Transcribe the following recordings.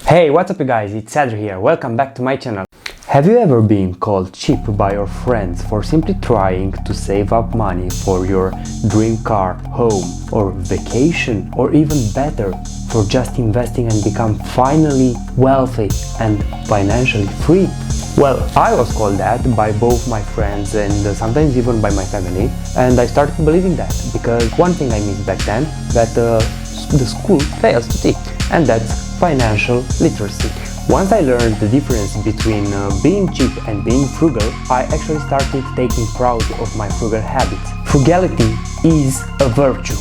Hey, what's up you guys, it's Cedric here, welcome back to my channel. Have you ever been called cheap by your friends for simply trying to save up money for your dream car, home or vacation, or even better, for just investing and become finally wealthy and financially free? Well, I was called that by both my friends and sometimes even by my family, and I started believing that because one thing I missed back then that the school fails to teach, and that's financial literacy. Once I learned the difference between being cheap and being frugal, I actually started taking pride of my frugal habits. Frugality is a virtue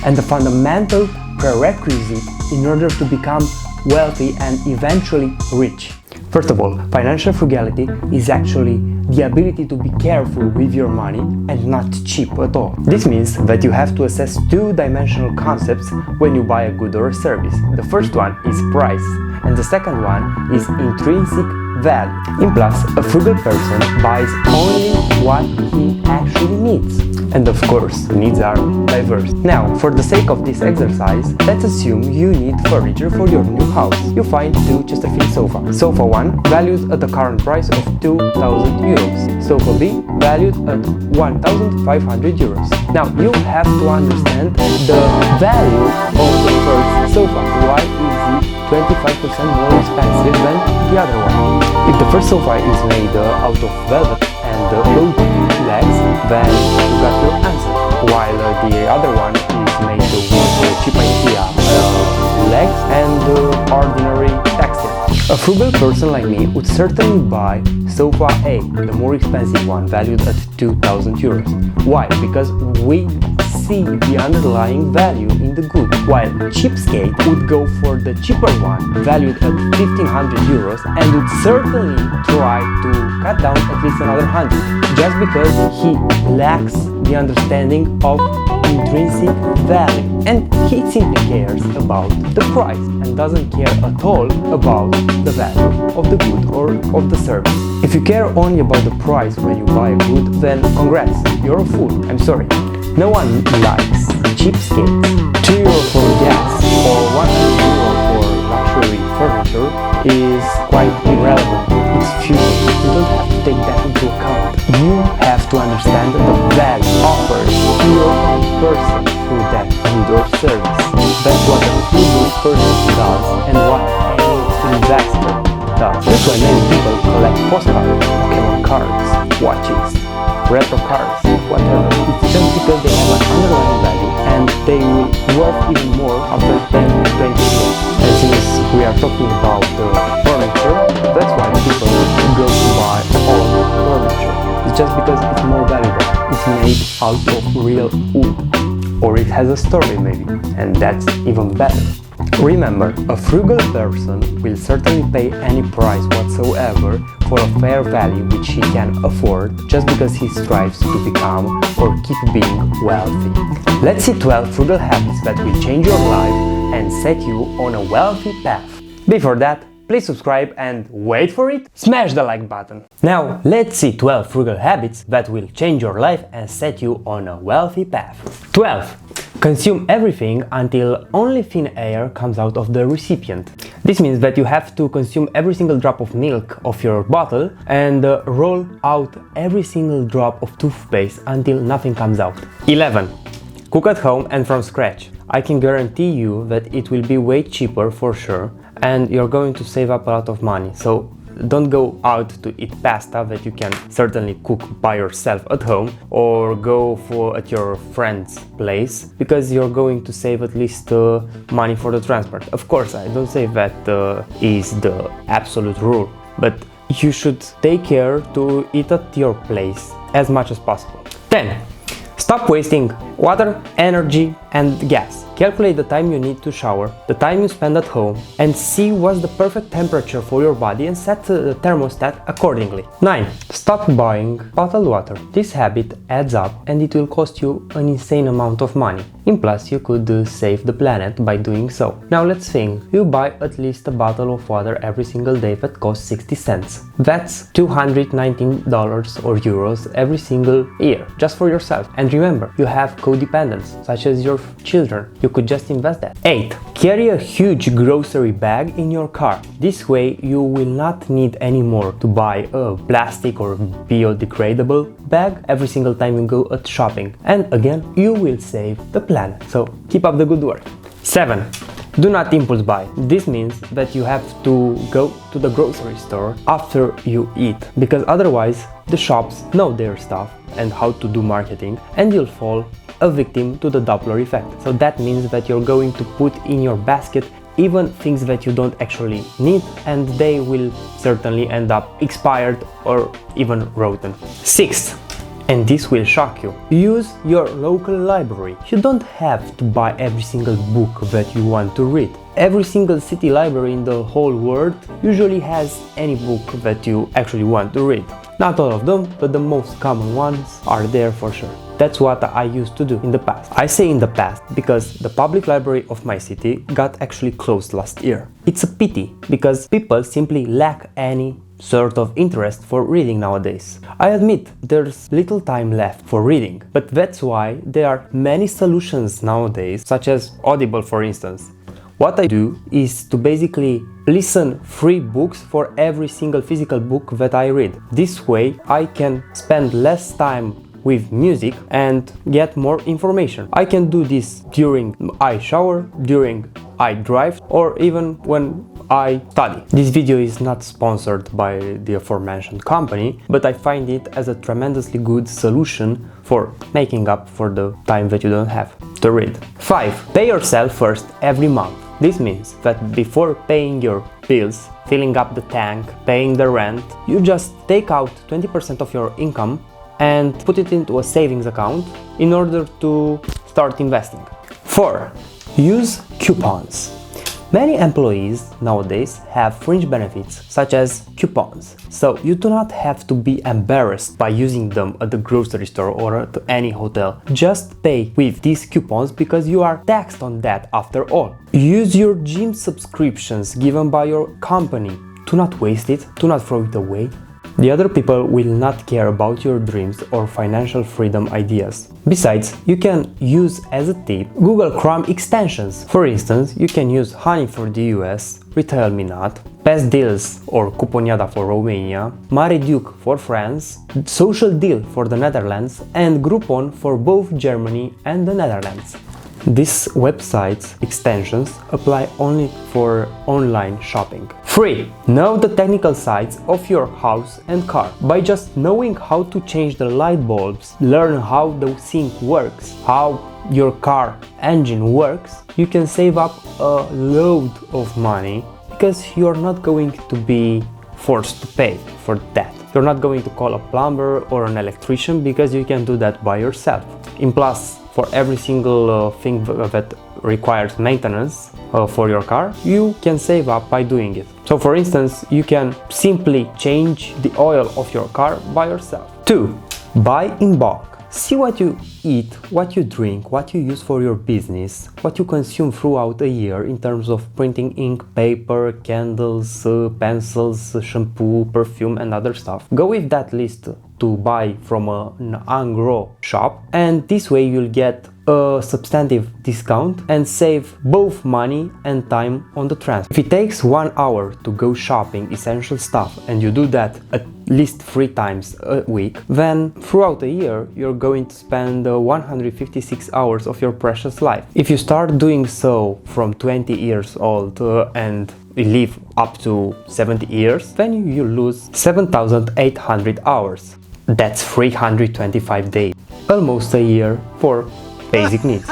and a fundamental prerequisite in order to become wealthy and eventually rich. First of all, financial frugality is actually the ability to be careful with your money and not cheap at all. This means that you have to assess two-dimensional concepts when you buy a good or a service. The first one is price, and the second one is intrinsic value. In plus, a frugal person buys only what he actually needs. And of course, needs are diverse. Now, for the sake of this exercise, let's assume you need furniture for your new house. You find two Chesterfield sofas. Sofa 1 valued at the current price of 2,000 euros. Sofa B valued at 1,500 euros. Now, you have to understand the value of the first sofa. Why is it 25% more expensive than the other one? If the first sofa is made out of velvet and oak legs, then you got your answer, while the other one is made with cheap IKEA legs and ordinary textile. A frugal person like me would certainly buy sofa A, the more expensive one, valued at 2,000 euros. Why? Because we see the underlying value in the good, while cheapskate would go for the cheaper one, valued at 1,500 euros, and would certainly try to cut down at least another 100, just because he lacks the understanding of intrinsic value, and he simply cares about the price and doesn't care at all about the value of the good or of the service. If you care only about the price when you buy a good, then congrats, you're a fool, I'm sorry. No one likes cheapskates. 2 euro for gas or 100 euro for luxury furniture is quite irrelevant. It's futile. You don't have to take that into account. You have to understand the value offered to your own person through that good or service. That's what a frugal person does and what any investor does. That's why many people collect postcards, Pokemon cards, watches, retro cards, whatever. It's just because they have an underlying value and they will worth even more after 10 to 20 years. And since we are talking about furniture, that's why people go to buy old furniture. It's just because it's more valuable. It's made out of real wood. Or it has a story maybe, and that's even better. Remember, a frugal person will certainly pay any price whatsoever for a fair value which he can afford, just because he strives to become or keep being wealthy. Let's see 12 frugal habits that will change your life and set you on a wealthy path. Before that, please subscribe and wait for it, smash the like button. Now, let's see 12 frugal habits that will change your life and set you on a wealthy path. 12. Consume everything until only thin air comes out of the recipient. This means that you have to consume every single drop of milk of your bottle and roll out every single drop of toothpaste until nothing comes out. 11. Cook at home and from scratch. I can guarantee you that it will be way cheaper for sure, and you're going to save up a lot of money. So don't go out to eat pasta that you can certainly cook by yourself at home, or go at your friend's place, because you're going to save at least money for the transport. Of course, I don't say that is the absolute rule, but you should take care to eat at your place as much as possible. 10. Stop wasting water, energy and gas. Calculate the time you need to shower, the time you spend at home, and see what's the perfect temperature for your body and set the thermostat accordingly. 9. Stop buying bottled water. This habit adds up and it will cost you an insane amount of money. In plus, you could save the planet by doing so. Now let's think, you buy at least a bottle of water every single day that costs 60 cents. That's $219 or euros every single year, just for yourself. And remember, you have codependents, such as your children. You could just invest that. 8. Carry a huge grocery bag in your car. This way you will not need anymore to buy a plastic or biodegradable bag every single time you go out shopping. And again, you will save the planet. So keep up the good work. 7. Do not impulse buy. This means that you have to go to the grocery store after you eat, because otherwise the shops know their stuff and how to do marketing, and you'll fall a victim to the Doppler effect. So that means that you're going to put in your basket even things that you don't actually need, and they will certainly end up expired or even rotten. 6. And this will shock you. Use your local library. You don't have to buy every single book that you want to read. Every single city library in the whole world usually has any book that you actually want to read. Not all of them, but the most common ones are there for sure. That's what I used to do in the past. I say in the past because the public library of my city got actually closed last year. It's a pity because people simply lack any sort of interest for reading nowadays. I admit there's little time left for reading, but that's why there are many solutions nowadays, such as Audible, for instance. What I do is to basically listen free books for every single physical book that I read. This way I can spend less time with music and get more information. I can do this during I shower, during I drive, or even when I study. This video is not sponsored by the aforementioned company, but I find it as a tremendously good solution for making up for the time that you don't have to read. 5. Pay yourself first every month. This means that before paying your bills, filling up the tank, paying the rent, you just take out 20% of your income and put it into a savings account in order to start investing. 4. Use coupons. Many employees nowadays have fringe benefits such as coupons, so you do not have to be embarrassed by using them at the grocery store or at any hotel. Just pay with these coupons because you are taxed on that after all. Use your gym subscriptions given by your company. Do not waste it, do not throw it away. The other people will not care about your dreams or financial freedom ideas. Besides, you can use as a tip Google Chrome extensions. For instance, you can use Honey for the US, Retail Me Not, Best Deals or Cuponiada for Romania, Mare Duke for France, Social Deal for the Netherlands, and Groupon for both Germany and the Netherlands. These websites extensions apply only for online shopping. 3. Know the technical sides of your house and car. By just knowing how to change the light bulbs, learn how the sink works, how your car engine works, you can save up a load of money because you're not going to be forced to pay for that. You're not going to call a plumber or an electrician because you can do that by yourself. In plus, for every single thing that requires maintenance for your car, you can save up by doing it. So for instance, you can simply change the oil of your car by yourself. 2. Buy in bulk. See what you eat, what you drink, what you use for your business, what you consume throughout a year in terms of printing ink, paper, candles, pencils, shampoo, perfume and other stuff. Go with that list to buy from an en-gros shop, and this way you'll get a substantive discount and save both money and time on the transport. If it takes 1 hour to go shopping essential stuff and you do that at least 3 times a week, then throughout a year you're going to spend 156 hours of your precious life. If you start doing so from 20 years old and live up to 70 years, then you lose 7,800 hours. That's 325 days, almost a year for basic needs.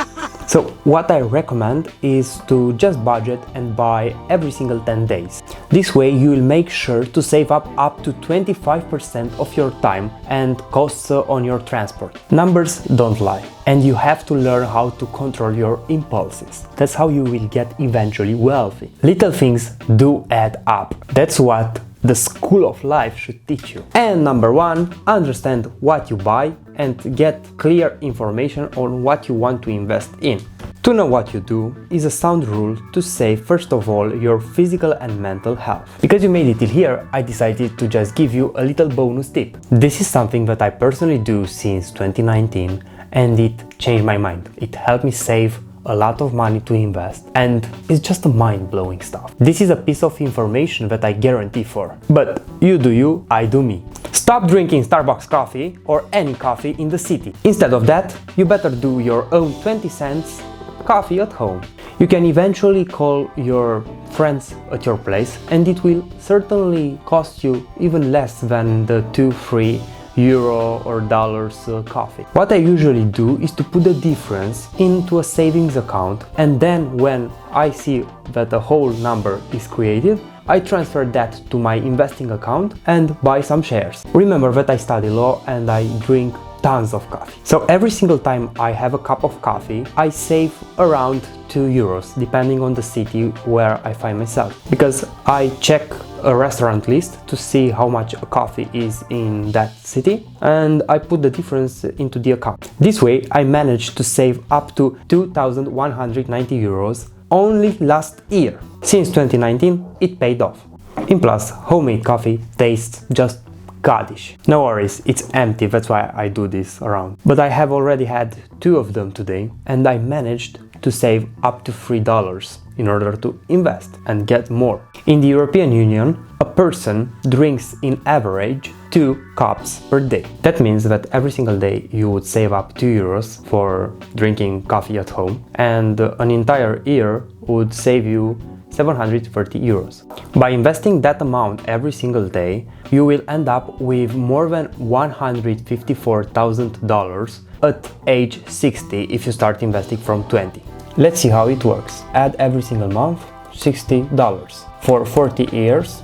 So what I recommend is to just budget and buy every single 10 days. This way you will make sure to save up to 25% of your time and costs on your transport. Numbers don't lie, and you have to learn how to control your impulses. That's how you will get eventually wealthy. Little things do add up. That's what the school of life should teach you. And number 1, understand what you buy and get clear information on what you want to invest in. To know what you do is a sound rule to save first of all your physical and mental health. Because you made it till here, I decided to just give you a little bonus tip. This is something that I personally do since 2019, and it changed my mind. It helped me save a lot of money to invest, and it's just a mind-blowing stuff. This is a piece of information that I guarantee for. But you do you, I do me. Stop drinking Starbucks coffee or any coffee in the city. Instead of that, you better do your own 20 cents coffee at home. You can eventually call your friends at your place, and it will certainly cost you even less than the 2-3 euro or dollars coffee. What I usually do is to put the difference into a savings account, and then when I see that a whole number is created, I transfer that to my investing account and buy some shares. Remember that I study law and I drink tons of coffee. So every single time I have a cup of coffee, I save around 2 euros, depending on the city where I find myself. Because I check a restaurant list to see how much a coffee is in that city, and I put the difference into the account. This way I managed to save up to 2,190 euros only last year. Since 2019, it paid off. In plus, homemade coffee tastes just goddish. No worries, it's empty, that's why I do this around. But I have already had 2 of them today, and I managed to save up to $3 in order to invest and get more. In the European Union, a person drinks in average 2 cups per day. That means that every single day you would save up 2 euros for drinking coffee at home, and an entire year would save you 730 euros. By investing that amount every single day, you will end up with more than $154,000 at age 60 if you start investing from 20. Let's see how it works. Add every single month $60. For 40 years,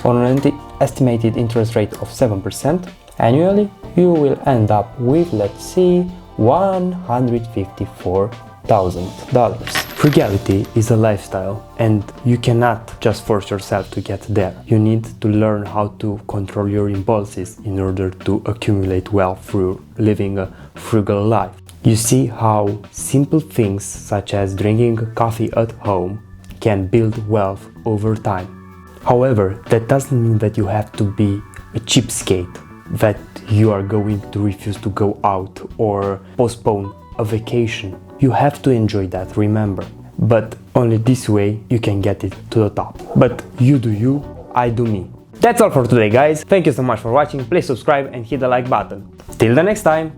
on an estimated interest rate of 7% annually, you will end up with, let's see, $154,000. Frugality is a lifestyle, and you cannot just force yourself to get there. You need to learn how to control your impulses in order to accumulate wealth through living a frugal life. You see how simple things such as drinking coffee at home can build wealth over time. However, that doesn't mean that you have to be a cheapskate, that you are going to refuse to go out or postpone a vacation. You have to enjoy that, remember. But only this way you can get it to the top. But you do you, I do me. That's all for today, guys. Thank you so much for watching. Please subscribe and hit the like button. Till the next time.